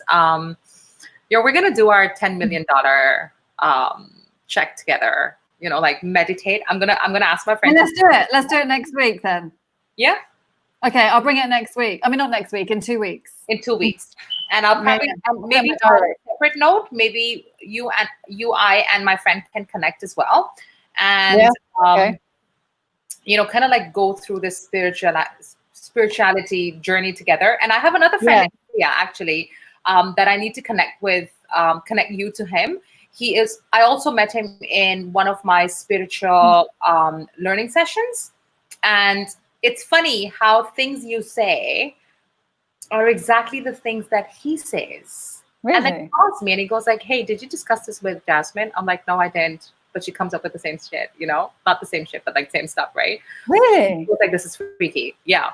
we're gonna do our $10 million check together. Like meditate. I'm gonna ask my friend. And let's do it. Let's do it next week then. Yeah. Okay, I'll bring it next week. I mean, not next week, in 2 weeks. In 2 weeks. And I'll probably maybe on a separate note, maybe I and my friend can connect as well. And kind of like go through this spirituality journey together. And I have another friend actually that I need to connect with, connect you to him. I also met him in one of my spiritual learning sessions. And it's funny how things you say are exactly the things that he says. Really? And then he calls me and he goes like, hey, did you discuss this with Jasmine? I'm like, no, I didn't. But she comes up with the same shit, not the same shit, but like same stuff, right? Really? He was like, this is freaky. Yeah.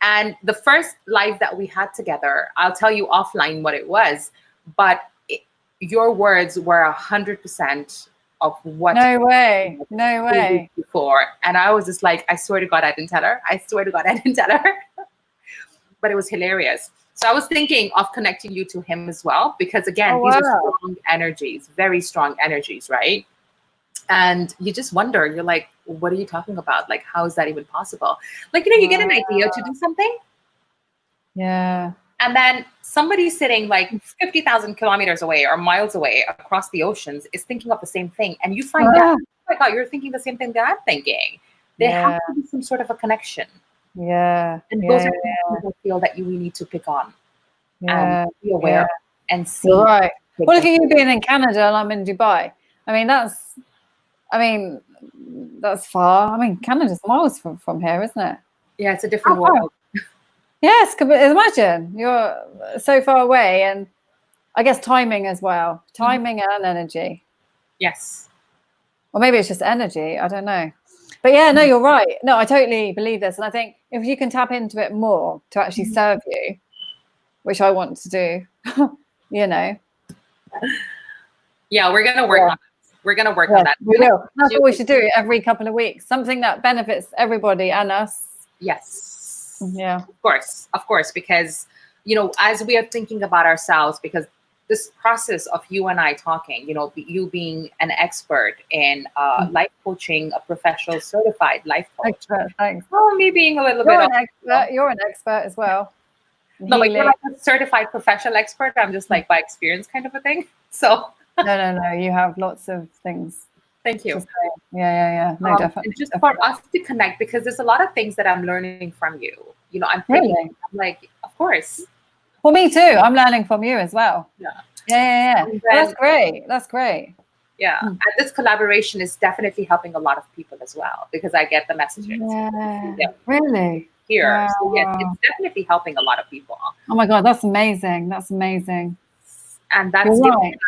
And the first live that we had together, I'll tell you offline what it was, but your words were 100% of what. No way. Before. And I was just like, I swear to God, I didn't tell her. But it was hilarious. So I was thinking of connecting you to him as well, because again, these are strong energies, very strong energies, right? And you just wonder, you're like, what are you talking about? Like, how is that even possible? Like, you get an idea to do something. Yeah. And then somebody sitting like 50,000 kilometers away or miles away across the oceans is thinking of the same thing. And you find out, oh my God, you're thinking the same thing that I'm thinking. There has to be some sort of a connection. Yeah. And those are things I feel that we need to pick on and be aware and see. Right. Well, look at you being in Canada and I'm in Dubai. I mean, that's far. I mean, Canada's miles from here, isn't it? Yeah, it's a different world. Yes, imagine you're so far away, and I guess timing as well, timing and energy. Yes. Or maybe it's just energy. I don't know. But yeah, no, you're right. No, I totally believe this. And I think if you can tap into it more to actually serve you, which I want to do, you know. Yeah, we're going to work on it. We're going to work on that. We will. That's what we should do every couple of weeks. Something that benefits everybody and us. Yes. Yeah. Of course, because, as we are thinking about ourselves, because this process of you and I talking, you being an expert in life coaching, a professional certified life coach. Expert, thanks. Oh, me being a little You're bit. An expert. You're an expert as well. No, but you're like a certified professional expert. I'm just like by experience kind of a thing. So. No. You have lots of things. Thank you. Yeah. No, definitely. And just for us to connect, because there's a lot of things that I'm learning from you. I'm thinking, Really? I'm like, of course. Well, me too. I'm learning from you as well. Yeah. Then, that's great. Yeah. And this collaboration is definitely helping a lot of people as well, because I get the messages. Yeah. Really? Here. Wow. So yes, it's definitely helping a lot of people. Oh my God, that's amazing. And that's giving back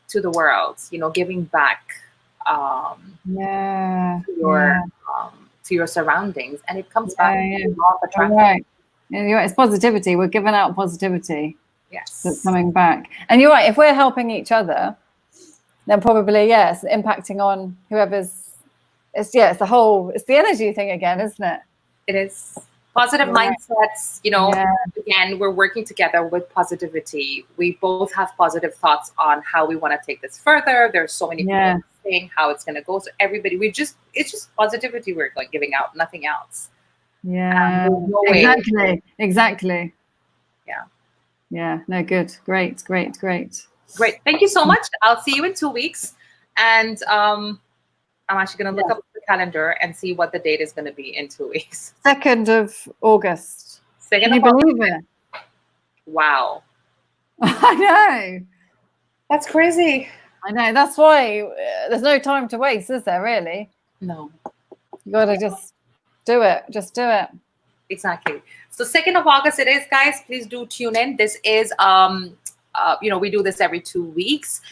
to the world, giving back to your surroundings, and it comes back to law of attraction. Right. Yeah, you're right. It's positivity. We're giving out positivity. Yes. That's coming back. And you're right, if we're helping each other, then probably, yes, impacting on whoever's it's the energy thing again, isn't it? It is. Positive mindsets, again, we're working together with positivity. We both have positive thoughts on how we want to take this further. There's so many people saying how it's going to go. So everybody, it's just positivity we're like giving out, nothing else. Yeah, exactly. Yeah, no, good. Great. Thank you so much. I'll see you in 2 weeks. And I'm actually going to look up the calendar and see what the date is going to be in 2 weeks. 2nd of August. Can you believe it? Wow. I know. That's crazy. I know. That's why there's no time to waste, is there, really? No. You got to just do it. Exactly. So 2nd of August it is, guys. Please do tune in. This is, we do this every 2 weeks.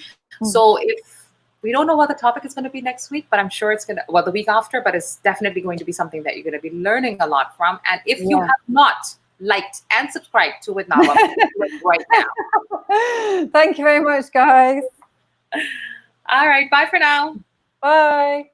So if we don't know what the topic is going to be next week, but I'm sure it's the week after, but it's definitely going to be something that you're going to be learning a lot from. And if you have not liked and subscribed to it now, do it right now. Thank you very much, guys. All right. Bye for now. Bye.